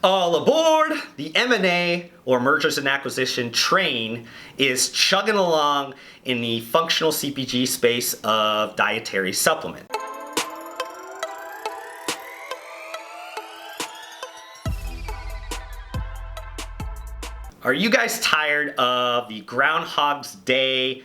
All aboard! The M&A or mergers and acquisition train is chugging along in the functional CPG space of dietary supplement. Are you guys tired of the Groundhog's Day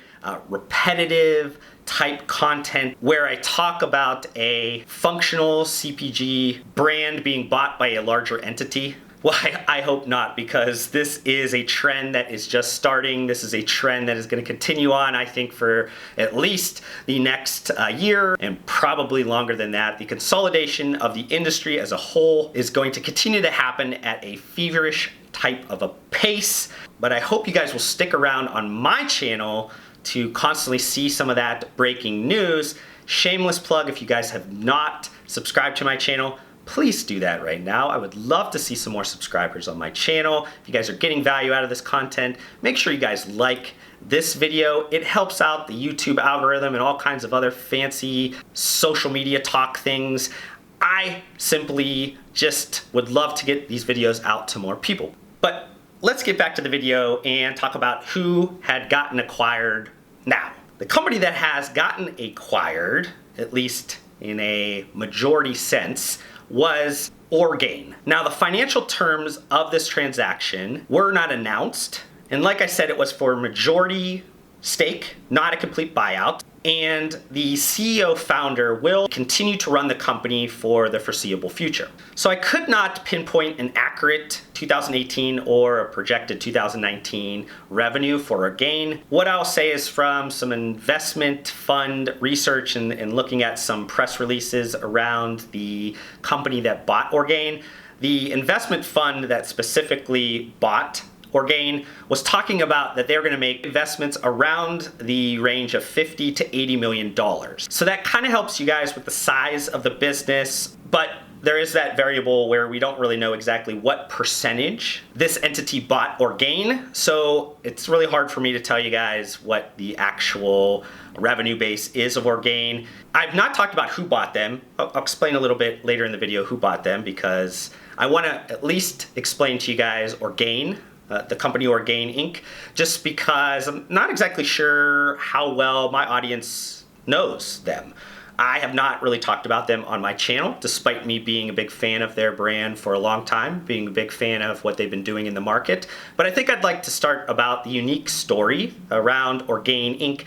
repetitive type content where I talk about a functional CPG brand being bought by a larger entity? Well, I hope not, because this is a trend that is just starting. This is a trend that is going to continue on, I think, for at least the next year and probably longer than that. The consolidation of the industry as a whole is going to continue to happen at a feverish type of a pace, but I hope you guys will stick around on my channel to constantly see some of that breaking news. Shameless plug, if you guys have not subscribed to my channel, please do that right now. I would love to see some more subscribers on my channel. If you guys are getting value out of this content, make sure you guys like this video. It helps out the YouTube algorithm and all kinds of other fancy social media talk things. I simply just would love to get these videos out to more people. But let's get back to the video and talk about who had gotten acquired now. The company that has gotten acquired, at least in a majority sense, was Orgain. Now, the financial terms of this transaction were not announced. And like I said, it was for majority stake, not a complete buyout. And the CEO founder will continue to run the company for the foreseeable future. So I could not pinpoint an accurate 2018 or a projected 2019 revenue for Orgain. What I'll say is from some investment fund research and looking at some press releases around the company that bought Orgain, the investment fund that specifically bought Orgain was talking about that they're going to make investments around the range of $50 to $80 million. So that kind of helps you guys with the size of the business, but there is that variable where we don't really know exactly what percentage this entity bought Orgain. So it's really hard for me to tell you guys what the actual revenue base is of Orgain. I've not talked about who bought them. I'll explain a little bit later in the video who bought them, because I want to at least explain to you guys Orgain, the company Orgain Inc., just because I'm not exactly sure how well my audience knows them. I have not really talked about them on my channel, despite me being a big fan of their brand for a long time, being a big fan of what they've been doing in the market. But I think I'd like to start about the unique story around Orgain Inc.,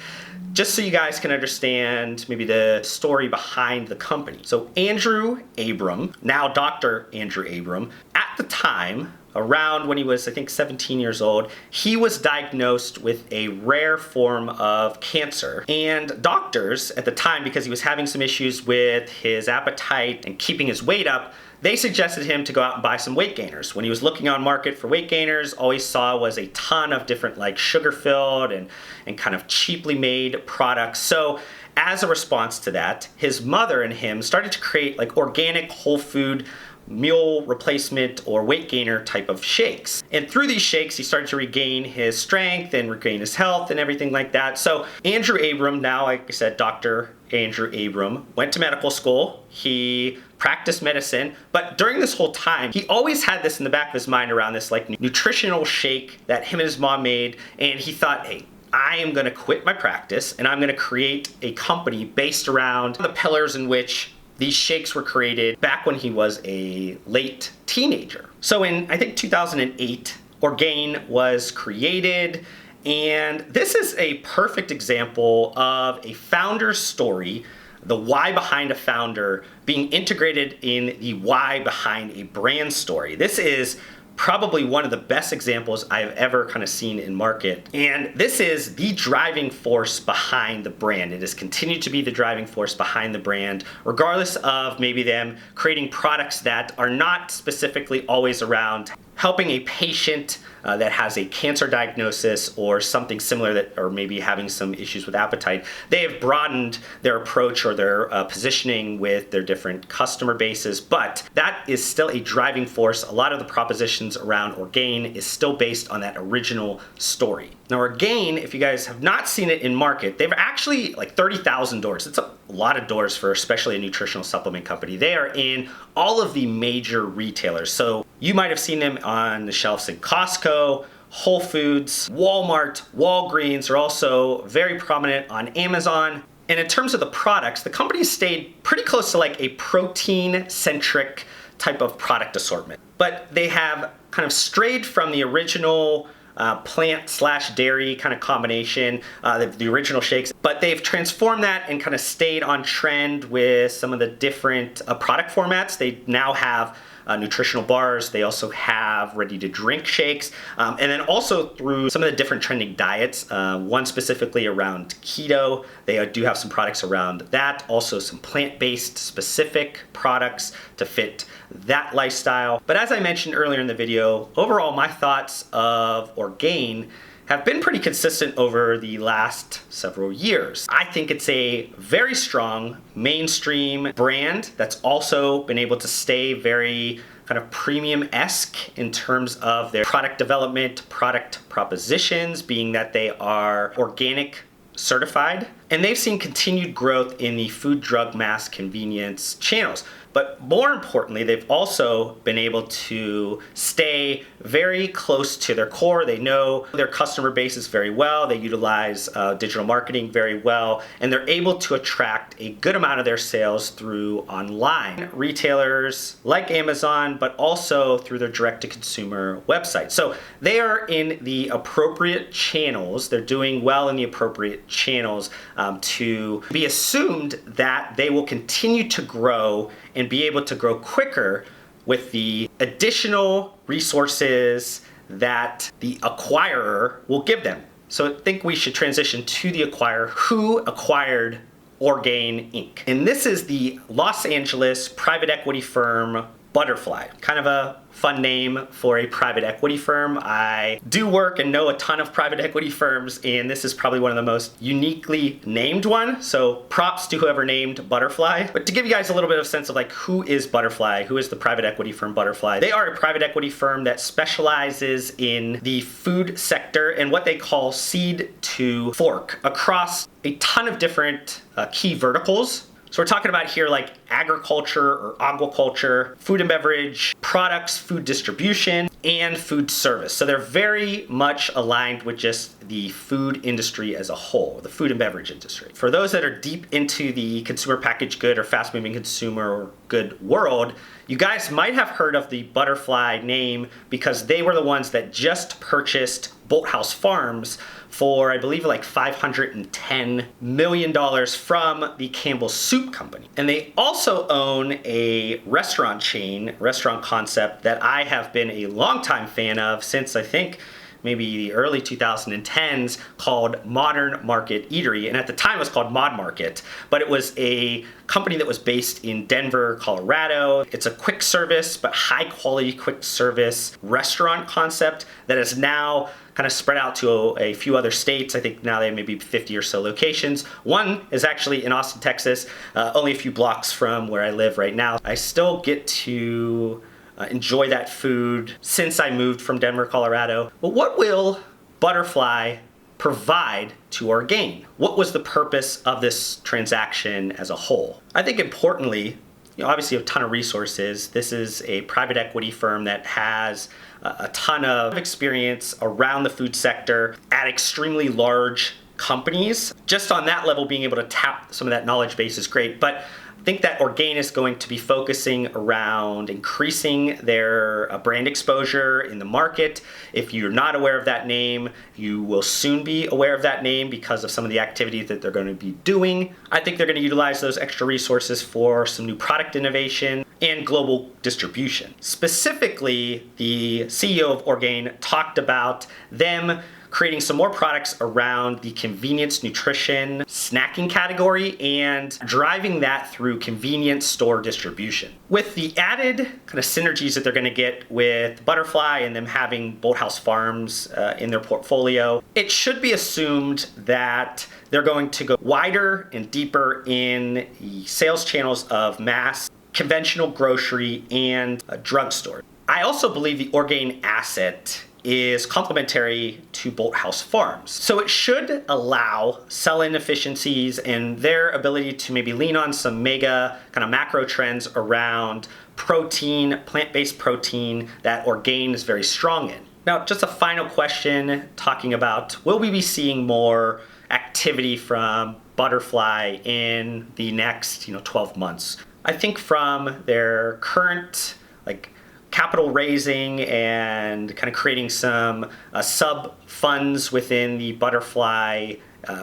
just so you guys can understand maybe the story behind the company. So Andrew Abram, now Dr. Andrew Abram, at the time, around when he was, I think, 17 years old, he was diagnosed with a rare form of cancer. And doctors at the time, because he was having some issues with his appetite and keeping his weight up, they suggested him to go out and buy some weight gainers. When he was looking on market for weight gainers, all he saw was a ton of different like sugar-filled and kind of cheaply made products. So as a response to that, his mother and him started to create like organic whole food meal replacement or weight gainer type of shakes. And through these shakes, he started to regain his strength and regain his health and everything like that. So Andrew Abram, now like I said, Dr. Andrew Abram, went to medical school. He practiced medicine, but during this whole time, he always had this in the back of his mind around this like nutritional shake that him and his mom made. And he thought, hey, I am going to quit my practice and I'm going to create a company based around the pillars in which these shakes were created back when he was a late teenager. So in, I think, 2008, Orgain was created, and this is a perfect example of a founder's story, the why behind a founder being integrated in the why behind a brand story. This is probably one of the best examples I've ever kind of seen in market. And this is the driving force behind the brand. It has continued to be the driving force behind the brand, regardless of maybe them creating products that are not specifically always around helping a patient that has a cancer diagnosis or something similar that, or maybe having some issues with appetite. They have broadened their approach or their positioning with their different customer bases, but that is still a driving force. A lot of the propositions around Orgain is still based on that original story. Now Orgain, if you guys have not seen it in market, they've actually like 30,000 doors. It's a lot of doors for especially a nutritional supplement company. They are in all of the major retailers. So you might have seen them on the shelves in Costco, Whole Foods, Walmart, Walgreens are also very prominent on Amazon. And in terms of the products, the company stayed pretty close to like a protein-centric type of product assortment. But they have kind of strayed from the original plant/dairy kind of combination, the original shakes, but they've transformed that and kind of stayed on trend with some of the different product formats. They now have nutritional bars. They also have ready-to-drink shakes, and then also through some of the different trending diets, one specifically around keto. They do have some products around that, also some plant-based specific products to fit that lifestyle. But as I mentioned earlier in the video, overall my thoughts of Orgain have been pretty consistent over the last several years. I think it's a very strong mainstream brand that's also been able to stay very kind of premium-esque in terms of their product development, product propositions, being that they are organic certified. And they've seen continued growth in the food, drug, mass, convenience channels. But more importantly, they've also been able to stay very close to their core. They know their customer bases very well. They utilize digital marketing very well, and they're able to attract a good amount of their sales through online retailers like Amazon, but also through their direct-to-consumer website. So they are in the appropriate channels. They're doing well in the appropriate channels to be assumed that they will continue to grow and be able to grow quicker with the additional resources that the acquirer will give them. So I think we should transition to the acquirer who acquired Orgain Inc. And this is the Los Angeles private equity firm Butterfly. Kind of a fun name for a private equity firm. I do work and know a ton of private equity firms, and this is probably one of the most uniquely named one. So props to whoever named Butterfly. But to give you guys a little bit of sense of like who is Butterfly, who is the private equity firm Butterfly, they are a private equity firm that specializes in the food sector and what they call seed to fork across a ton of different key verticals. So we're talking about here like agriculture or aquaculture, food and beverage, products, food distribution, and food service. So they're very much aligned with just the food industry as a whole, the food and beverage industry. For those that are deep into the consumer packaged good or fast moving consumer good world, you guys might have heard of the Butterfly name because they were the ones that just purchased Bolthouse Farms for, I believe, like $510 million from the Campbell Soup Company. And they also own a restaurant chain, restaurant concept that I have been a longtime fan of since I think maybe the early 2010s, called Modern Market Eatery. And at the time it was called Mod Market, but it was a company that was based in Denver, Colorado. It's a quick service, but high quality quick service restaurant concept that is now kind of spread out to a few other states. I think now they have maybe 50 or so locations. One is actually in Austin, Texas, only a few blocks from where I live right now. I still get to enjoy that food since I moved from Denver, Colorado. But what will Butterfly provide to Orgain? What was the purpose of this transaction as a whole? I think importantly, obviously a ton of resources. This is a private equity firm that has a ton of experience around the food sector at extremely large companies. Just on that level, being able to tap some of that knowledge base is great. But I think that Orgain is going to be focusing around increasing their brand exposure in the market. If you're not aware of that name, you will soon be aware of that name because of some of the activities that they're going to be doing. I think they're going to utilize those extra resources for some new product innovation and global distribution. Specifically, the CEO of Orgain talked about them creating some more products around the convenience, nutrition, snacking category, and driving that through convenience store distribution. With the added kind of synergies that they're going to get with Butterfly and them having Bolthouse Farms in their portfolio, it should be assumed that they're going to go wider and deeper in the sales channels of mass, conventional grocery, and drugstore. I also believe the Orgain asset is complementary to Bolthouse Farms. So it should allow sell-in efficiencies and their ability to maybe lean on some mega kind of macro trends around protein, plant-based protein that Orgain is very strong in. Now, just a final question talking about, will we be seeing more activity from Butterfly in the next 12 months? I think from their current capital raising and kind of creating some sub funds within the Butterfly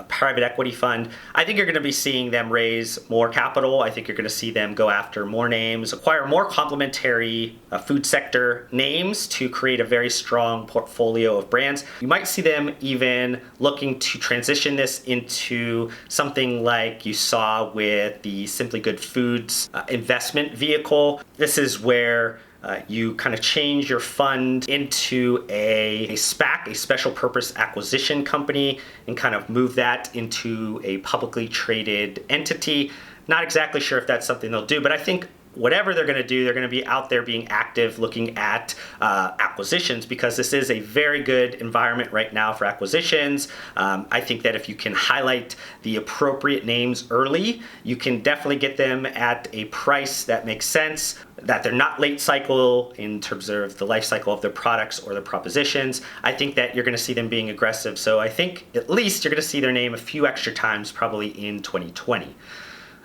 private equity fund, I think you're going to be seeing them raise more capital. I think you're going to see them go after more names, acquire more complementary food sector names to create a very strong portfolio of brands. You might see them even looking to transition this into something like you saw with the Simply Good Foods investment vehicle. This is where you kind of change your fund into a SPAC, a special purpose acquisition company, and kind of move that into a publicly traded entity. Not exactly sure if that's something they'll do, but I think whatever they're going to do, they're going to be out there being active looking at acquisitions, because this is a very good environment right now for acquisitions. I think that if you can highlight the appropriate names early, you can definitely get them at a price that makes sense, that they're not late cycle in terms of the life cycle of their products or their propositions. I think that you're going to see them being aggressive. So I think at least you're going to see their name a few extra times probably in 2020.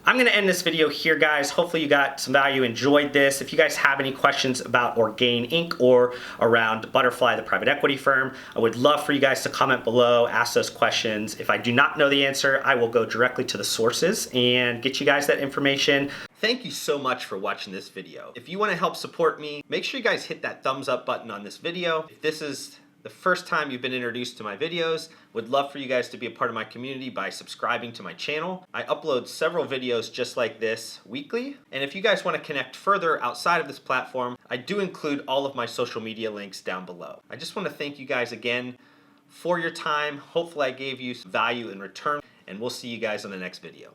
I'm going to end this video here, guys. Hopefully you got some value, enjoyed this. If you guys have any questions about Orgain Inc. or around Butterfly, the private equity firm, I would love for you guys to comment below, ask those questions. If I do not know the answer, I will go directly to the sources and get you guys that information. Thank you so much for watching this video. If you want to help support me, make sure you guys hit that thumbs up button on this video. If this is the first time you've been introduced to my videos, would love for you guys to be a part of my community by subscribing to my channel. I upload several videos just like this weekly, and if you guys want to connect further outside of this platform, I do include all of my social media links down below. I just want to thank you guys again for your time. Hopefully I gave you some value in return, and we'll see you guys on the next video.